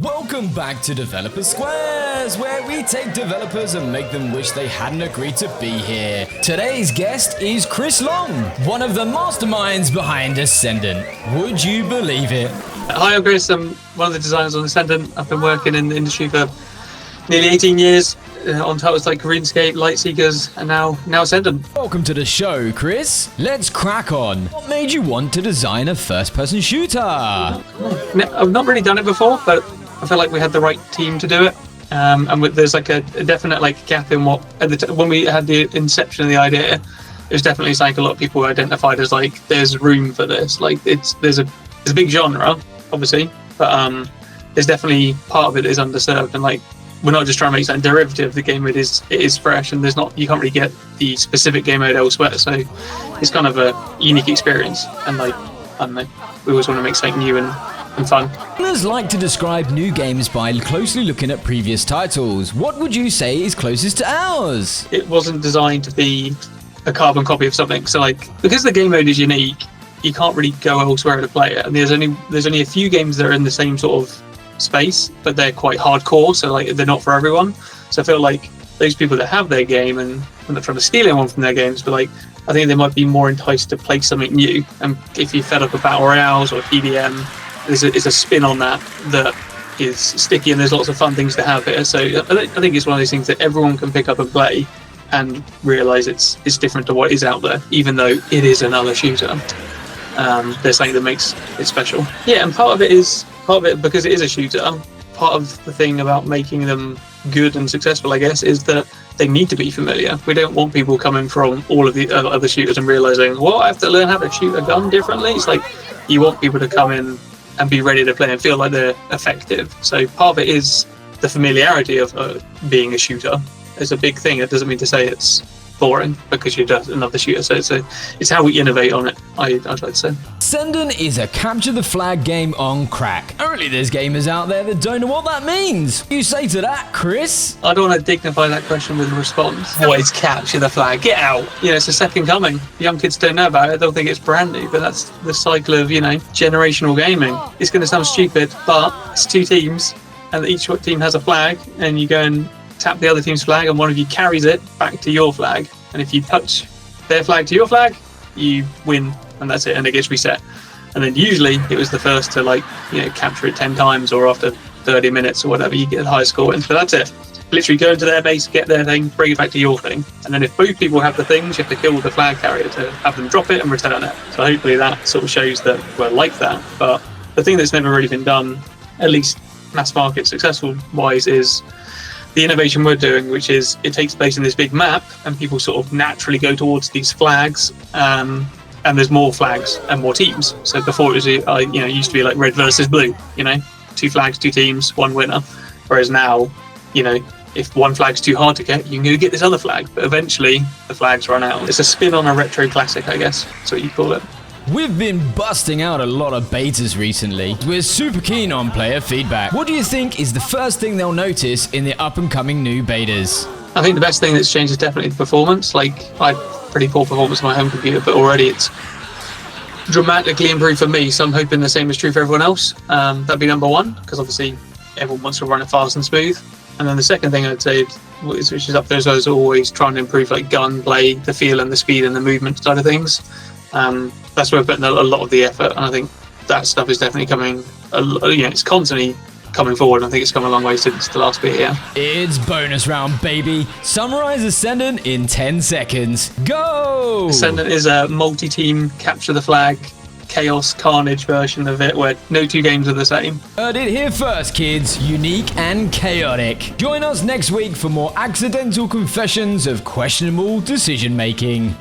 Welcome back to Developer Squares, where we take developers and make them wish they hadn't agreed to be here. Today's guest is Chris Long, one of the masterminds behind Ascendant. Would you believe it? Hi, I'm Chris. I'm one of the designers on Ascendant. I've been working in the industry for nearly 18 years on titles like RuneScape, Lightseekers, and now Ascendant. Welcome to the show, Chris. Let's crack on. What made you want to design a first-person shooter? I've not really done it before, but I feel like we had the right team to do it. There's like a definite gap in what when we had the inception of the idea, it was definitely like a lot of people identified as there's room for this. There's a big genre, obviously, but there's definitely part of it is underserved, and we're not just trying to make something derivative. The game mode is fresh, and you can't really get the specific game mode elsewhere. So it's kind of a unique experience, and I don't know, we always want to make something new and fun. Owners like to describe new games by closely looking at previous titles. What would you say is closest to ours? It wasn't designed to be a carbon copy of something. So because the game mode is unique, you can't really go elsewhere to play it. And there's only a few games that are in the same sort of space, but they're quite hardcore, so they're not for everyone. So I feel like those people that have their game and I'm not trying to steal anyone from their games, but I think they might be more enticed to play something new. And if you're fed up with battle royales or PvM, there's a spin on that is sticky, and there's lots of fun things to have here. So I think it's one of those things that everyone can pick up and play and realise it's different to what is out there, even though it is another shooter. There's something that makes it special. Yeah, and part of it because it is a shooter. Part of the thing about making them good and successful, I guess, is that they need to be familiar. We don't want people coming from all of the other shooters and realising, well, I have to learn how to shoot a gun differently. It's you want people to come in and be ready to play and feel like they're effective. So part of it is the familiarity of being a shooter. It's a big thing. It doesn't mean to say it's boring because you're just another shooter. So it's how we innovate on it, I'd like to say. Ascendant is a capture the flag game on crack. Only there's gamers out there that don't know what that means. What do you say to that, Chris? I don't want to dignify that question with a response. What is capture the flag? Get out! It's a second coming. Young kids don't know about it. They'll think it's brand new, but that's the cycle of, generational gaming. It's going to sound stupid, but it's two teams, and each team has a flag, and you go and tap the other team's flag, and one of you carries it back to your flag. And if you touch their flag to your flag, you win, and that's it, and it gets reset. And then usually it was the first to capture it 10 times, or after 30 minutes or whatever, you get the highest score. And so that's it. Literally go into their base, get their thing, bring it back to your thing. And then if both people have the things, you have to kill the flag carrier to have them drop it and return it. So hopefully that sort of shows that we're like that. But the thing that's never really been done, at least mass market successful wise, is the innovation we're doing, which is it takes place in this big map, and people sort of naturally go towards these flags, and there's more flags and more teams. So before it was, used to be like red versus blue, 2 flags, 2 teams, 1 winner. Whereas now, if one flag's too hard to get, you can go get this other flag, but eventually the flags run out. It's a spin on a retro classic, I guess. That's what you call it. We've been busting out a lot of betas recently. We're super keen on player feedback. What do you think is the first thing they'll notice in the up-and-coming new betas? I think the best thing that's changed is definitely the performance. I had pretty poor performance on my home computer, but already it's dramatically improved for me, so I'm hoping the same is true for everyone else. That'd be number one, because obviously everyone wants to run it fast and smooth. And then the second thing I'd say, which is up there as well, is always trying to improve gunplay, the feel and the speed and the movement side of things. That's where we're putting a lot of the effort, and I think that stuff is definitely coming. It's constantly coming forward. I think it's come a long way since the last bit. Yeah. It's bonus round, baby. Summarize Ascendant in 10 seconds. Go! Ascendant is a multi-team capture the flag, chaos, carnage version of it, where no 2 games are the same. Heard it here first, kids. Unique and chaotic. Join us next week for more accidental confessions of questionable decision making.